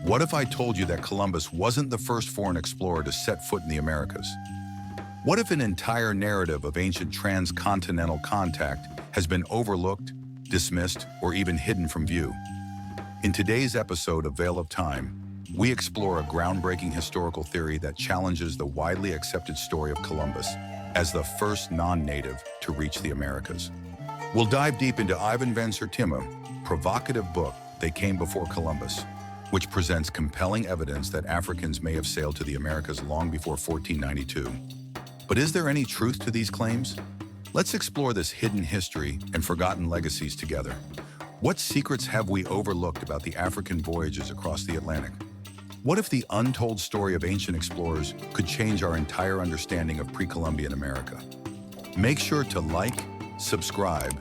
What if I told you that Columbus wasn't the first foreign explorer to set foot in the Americas? What if an entire narrative of ancient transcontinental contact has been overlooked, dismissed, or even hidden from view? In today's episode of Veil of Time, we explore a groundbreaking historical theory that challenges the widely accepted story of Columbus as the first non-native to reach the Americas. We'll dive deep into Ivan van Sertima's provocative book, They Came Before Columbus, which presents compelling evidence that Africans may have sailed to the Americas long before 1492. But is there any truth to these claims? Let's explore this hidden history and forgotten legacies together. What secrets have we overlooked about the African voyages across the Atlantic? What if the untold story of ancient explorers could change our entire understanding of pre-Columbian America? Make sure to like, subscribe,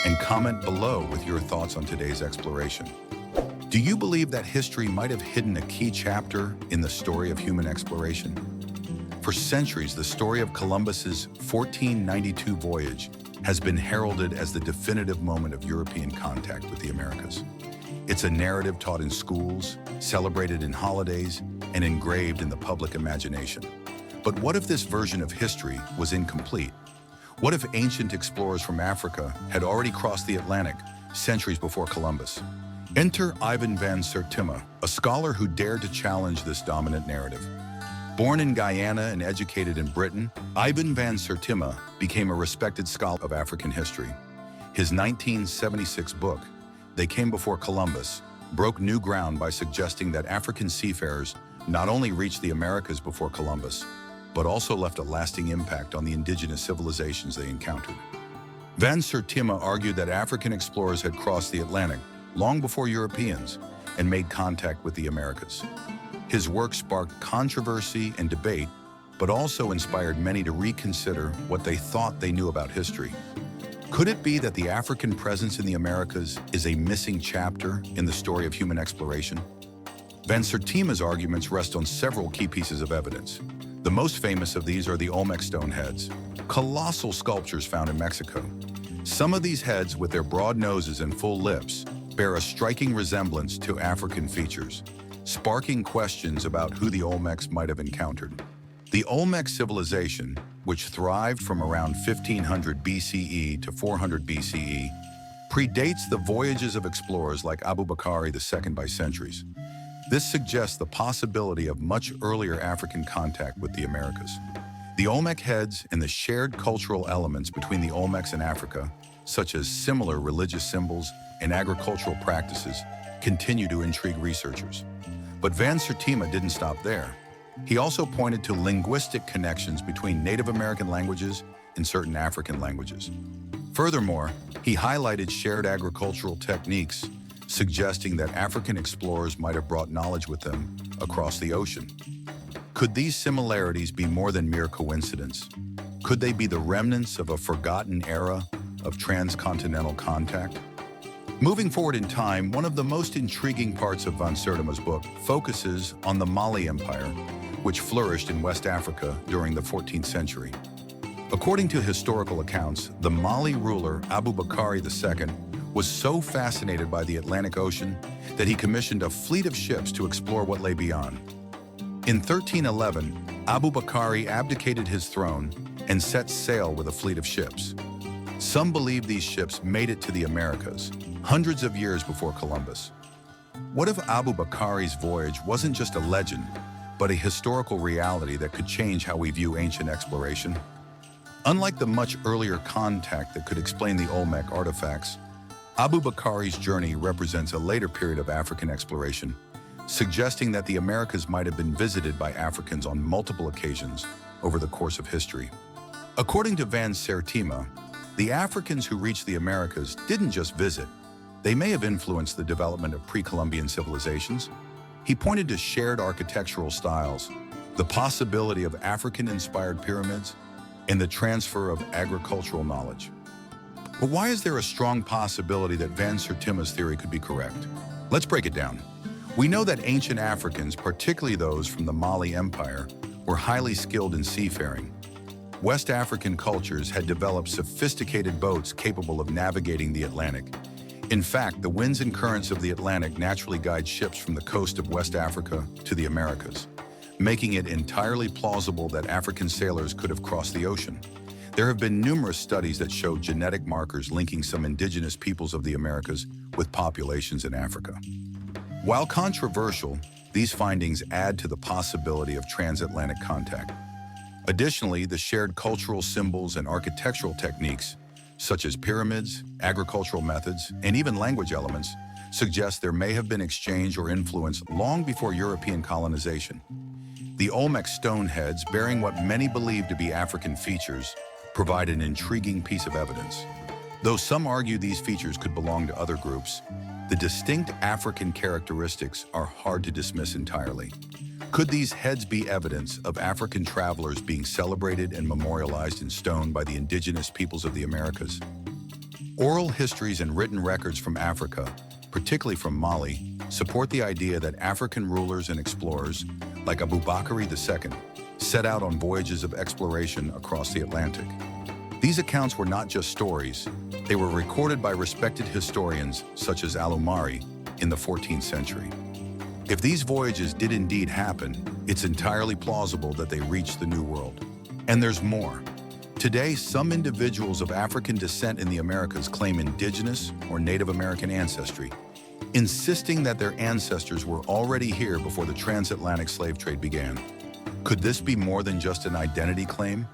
and comment below with your thoughts on today's exploration. Do you believe that history might have hidden a key chapter in the story of human exploration? For centuries, the story of Columbus's 1492 voyage has been heralded as the definitive moment of European contact with the Americas. It's a narrative taught in schools, celebrated in holidays, and engraved in the public imagination. But what if this version of history was incomplete? What if ancient explorers from Africa had already crossed the Atlantic centuries before Columbus? Enter Ivan van Sertima, a scholar who dared to challenge this dominant narrative. Born in Guyana and educated in Britain, Ivan van Sertima became a respected scholar of African history. His 1976 book, They Came Before Columbus, broke new ground by suggesting that African seafarers not only reached the Americas before Columbus, but also left a lasting impact on the indigenous civilizations they encountered. Van Sertima argued that African explorers had crossed the Atlantic long before Europeans and made contact with the Americas. His work sparked controversy and debate, but also inspired many to reconsider what they thought they knew about history. Could it be that the African presence in the Americas is a missing chapter in the story of human exploration? Van Sertima's arguments rest on several key pieces of evidence. The most famous of these are the Olmec stone heads, colossal sculptures found in Mexico. Some of these heads, with their broad noses and full lips, bear a striking resemblance to African features, sparking questions about who the Olmecs might have encountered. The Olmec civilization, which thrived from around 1500 BCE to 400 BCE, predates the voyages of explorers like Abubakari II by centuries. This suggests the possibility of much earlier African contact with the Americas. The Olmec heads and the shared cultural elements between the Olmecs and Africa, such as similar religious symbols and agricultural practices, continue to intrigue researchers. But Van Sertima didn't stop there. He also pointed to linguistic connections between Native American languages and certain African languages. Furthermore, he highlighted shared agricultural techniques, suggesting that African explorers might have brought knowledge with them across the ocean. Could these similarities be more than mere coincidence? Could they be the remnants of a forgotten era of transcontinental contact? Moving forward in time, one of the most intriguing parts of van Sertima's book focuses on the Mali Empire, which flourished in West Africa during the 14th century. According to historical accounts, the Mali ruler Abubakari II was so fascinated by the Atlantic Ocean that he commissioned a fleet of ships to explore what lay beyond. In 1311, Abubakari abdicated his throne and set sail with a fleet of ships. Some believe these ships made it to the Americas, hundreds of years before Columbus. What if Abubakari's voyage wasn't just a legend, but a historical reality that could change how we view ancient exploration? Unlike the much earlier contact that could explain the Olmec artifacts, Abubakari's journey represents a later period of African exploration, suggesting that the Americas might have been visited by Africans on multiple occasions over the course of history. According to Van Sertima, the Africans who reached the Americas didn't just visit. They may have influenced the development of pre-Columbian civilizations. He pointed to shared architectural styles, the possibility of African-inspired pyramids, and the transfer of agricultural knowledge. But why is there a strong possibility that Van Sertima's theory could be correct? Let's break it down. We know that ancient Africans, particularly those from the Mali Empire, were highly skilled in seafaring. West African cultures had developed sophisticated boats capable of navigating the Atlantic, In fact, the winds and currents of the Atlantic naturally guide ships from the coast of West Africa to the Americas, making it entirely plausible that African sailors could have crossed the ocean. There have been numerous studies that show genetic markers linking some indigenous peoples of the Americas with populations in Africa. While controversial, these findings add to the possibility of transatlantic contact. Additionally, the shared cultural symbols and architectural techniques, such as pyramids, agricultural methods, and even language elements, suggest there may have been exchange or influence long before European colonization. The Olmec stone heads, bearing what many believe to be African features, provide an intriguing piece of evidence. Though some argue these features could belong to other groups, the distinct African characteristics are hard to dismiss entirely. Could these heads be evidence of African travelers being celebrated and memorialized in stone by the indigenous peoples of the Americas? Oral histories and written records from Africa, particularly from Mali, support the idea that African rulers and explorers, like Aboubakar II, set out on voyages of exploration across the Atlantic. These accounts were not just stories, they were recorded by respected historians such as Al-Umari in the 14th century. If these voyages did indeed happen, it's entirely plausible that they reached the New World. And there's more. Today, some individuals of African descent in the Americas claim indigenous or Native American ancestry, insisting that their ancestors were already here before the transatlantic slave trade began. Could this be more than just an identity claim?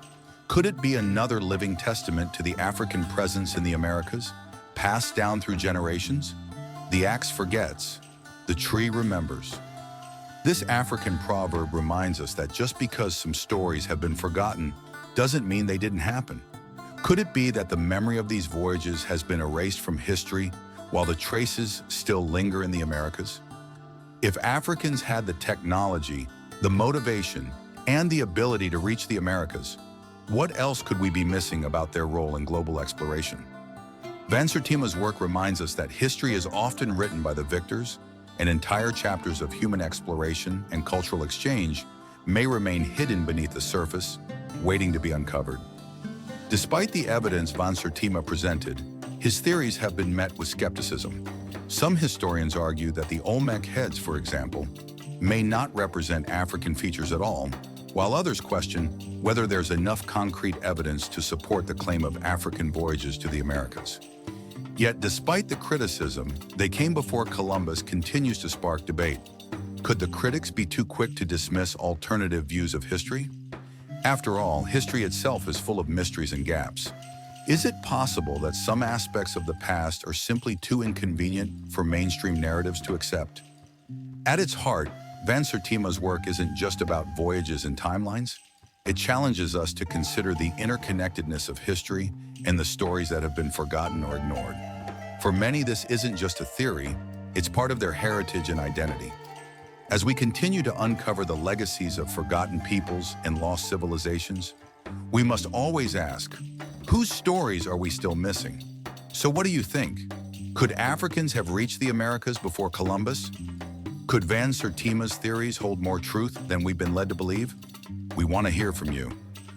Could it be another living testament to the African presence in the Americas, passed down through generations? The axe forgets, the tree remembers. This African proverb reminds us that just because some stories have been forgotten doesn't mean they didn't happen. Could it be that the memory of these voyages has been erased from history while the traces still linger in the Americas? If Africans had the technology, the motivation, and the ability to reach the Americas, what else could we be missing about their role in global exploration? Van Sertima's work reminds us that history is often written by the victors, and entire chapters of human exploration and cultural exchange may remain hidden beneath the surface, waiting to be uncovered. Despite the evidence Van Sertima presented, his theories have been met with skepticism. Some historians argue that the Olmec heads, for example, may not represent African features at all, while others question whether there's enough concrete evidence to support the claim of African voyages to the Americas. Yet, despite the criticism, they came before Columbus continues to spark debate. Could the critics be too quick to dismiss alternative views of history? After all, history itself is full of mysteries and gaps. Is it possible that some aspects of the past are simply too inconvenient for mainstream narratives to accept? At its heart, Van Sertima's work isn't just about voyages and timelines. It challenges us to consider the interconnectedness of history and the stories that have been forgotten or ignored. For many, this isn't just a theory, it's part of their heritage and identity. As we continue to uncover the legacies of forgotten peoples and lost civilizations, we must always ask, whose stories are we still missing? So what do you think? Could Africans have reached the Americas before Columbus? Could Van Sertima's theories hold more truth than we've been led to believe? We want to hear from you.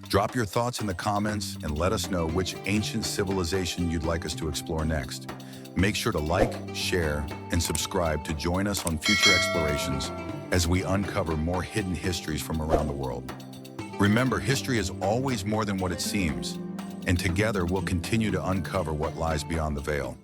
Drop your thoughts in the comments and let us know which ancient civilization you'd like us to explore next. Make sure to like, share, and subscribe to join us on future explorations as we uncover more hidden histories from around the world. Remember, history is always more than what it seems, and together we'll continue to uncover what lies beyond the veil.